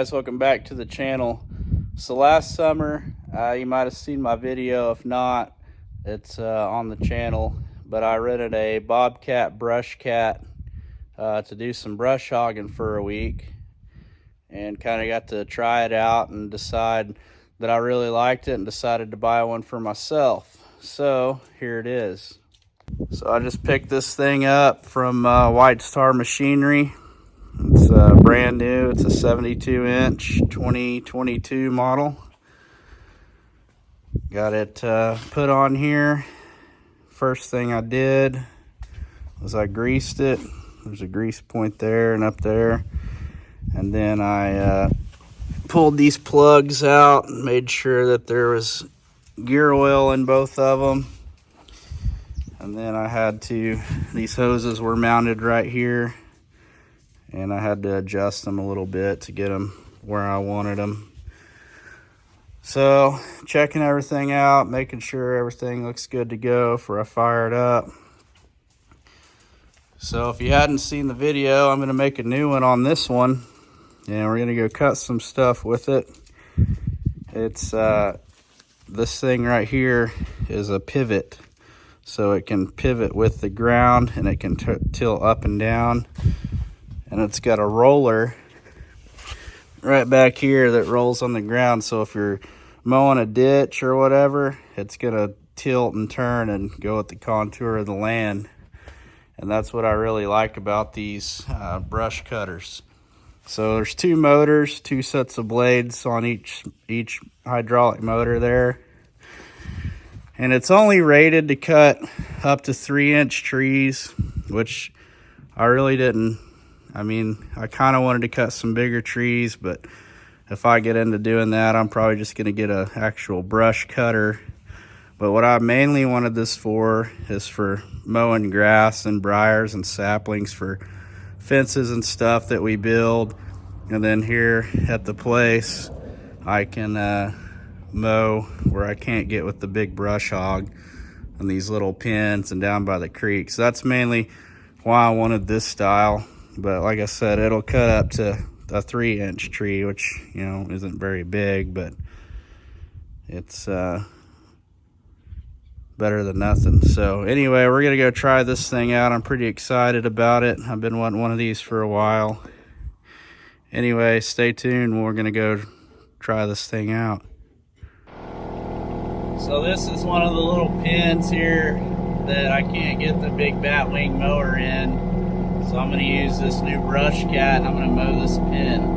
guys, welcome back to the channel. So last summer, you might have seen my video. If not, it's on the channel, but I rented a Bobcat BrushCat to do some brush hogging for a week, and kind of got to try it out and decide that I really liked it and decided to buy one for myself. So here it is. So I just picked this thing up from White Star Machinery. It's brand new. It's a 72-inch 2022 model. Got it put on here. First thing I did was I greased it. There's a grease point there and up there. And then I pulled these plugs out and made sure that there was gear oil in both of them. And then I had to, these hoses were mounted right here, and I had to adjust them a little bit to get them where I wanted them. So checking everything out, making sure everything looks good to go before I fire it up. So if you hadn't seen the video, I'm going to make a new one on this one, and we're going to go cut some stuff with it. It's this thing right here is a pivot, so it can pivot with the ground and it can tilt up and down. And it's got a roller right back here that rolls on the ground, so if you're mowing a ditch or whatever, it's gonna tilt and turn and go with the contour of the land. And that's what I really like about these brush cutters. So there's two motors, two sets of blades on each hydraulic motor there. And it's only rated to cut up to 3-inch trees, which I really didn't. I mean, I kind of wanted to cut some bigger trees, but if I get into doing that, I'm probably just going to get an actual brush cutter. But what I mainly wanted this for is for mowing grass and briars and saplings for fences and stuff that we build. And then here at the place, I can mow where I can't get with the big brush hog and these little pins and down by the creek. So that's mainly why I wanted this style. But like I said, it'll cut up to a 3-inch tree, which, you know, isn't very big, but it's better than nothing. So anyway, we're gonna go try this thing out. I'm pretty excited about it. I've been wanting one of these for a while. Anyway, stay tuned. We're gonna go try this thing out. So this is one of the little pins here that I can't get the big batwing mower in. So I'm going to use this new BrushCat and I'm going to mow this pin.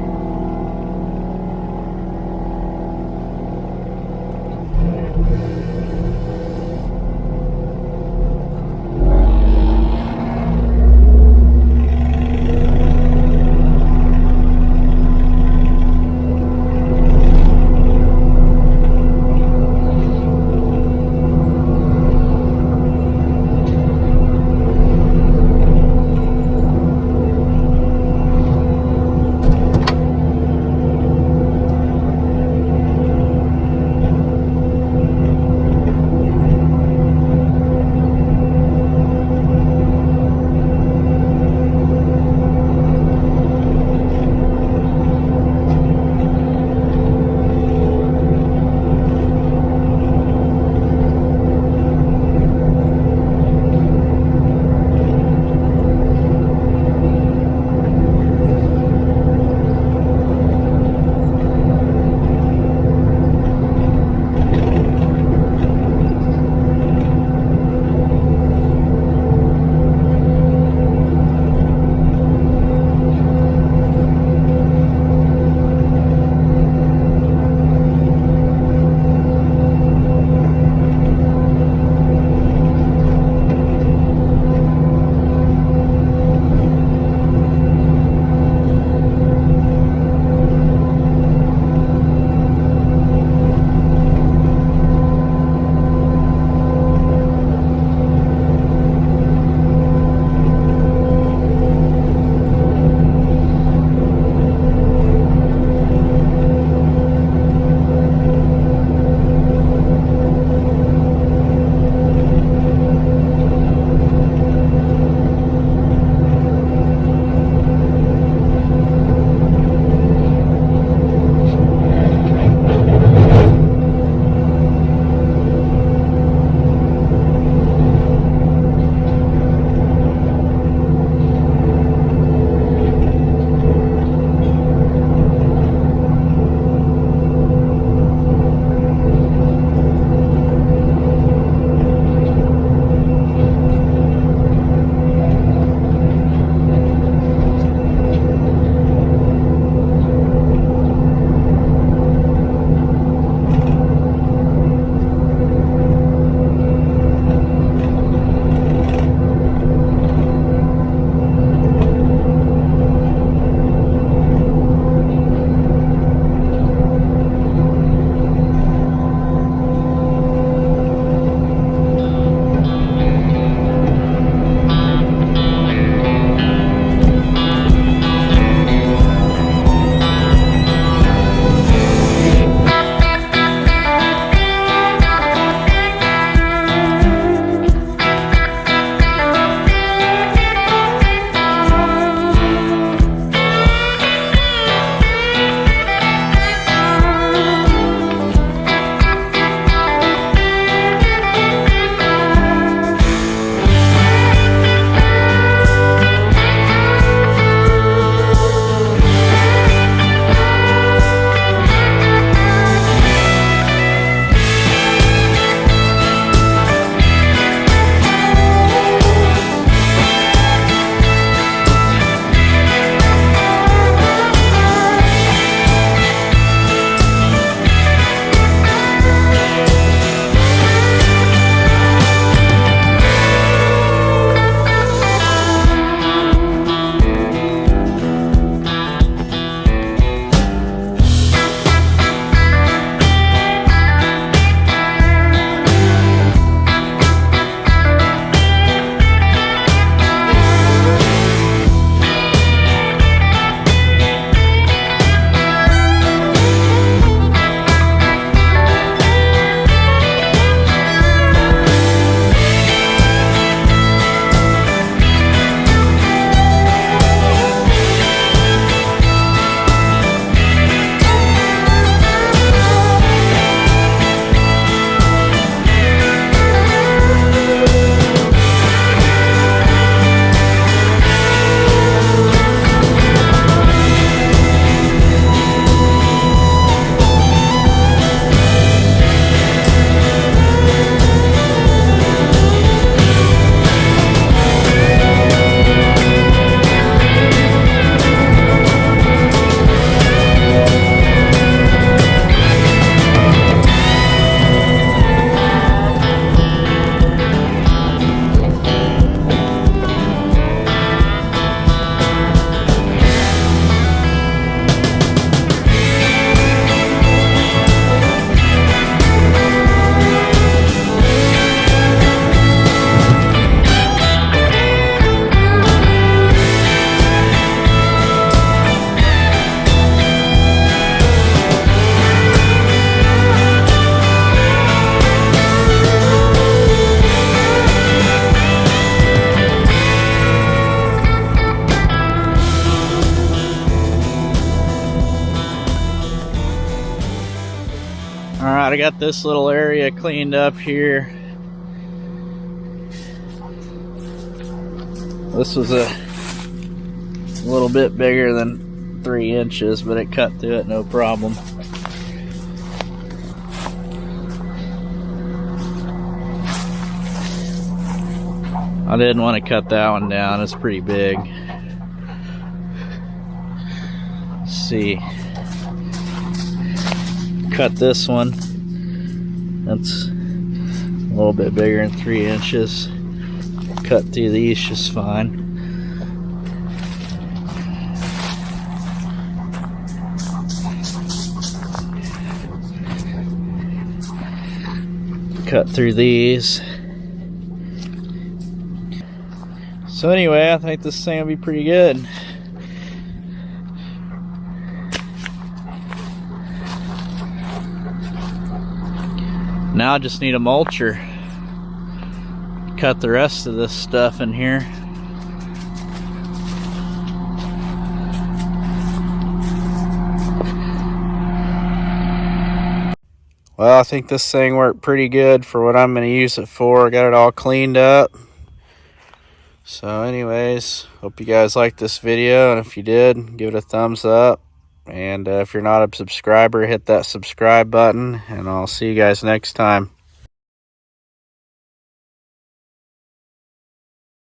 Alright, I got this little area cleaned up here. This was a little bit bigger than 3 inches, but it cut through it no problem. I didn't want to cut that one down, it's pretty big. Let's see. Cut this one. That's a little bit bigger than 3 inches. Cut through these just fine. Cut through these. So anyway, I think this thing will be pretty good. Now I just need a mulcher. Cut the rest of this stuff in here. Well, I think this thing worked pretty good for what I'm going to use it for. I got it all cleaned up. So anyways, hope you guys liked this video, and if you did, give it a thumbs up. And if you're not a subscriber, hit that subscribe button, and I'll see you guys next time.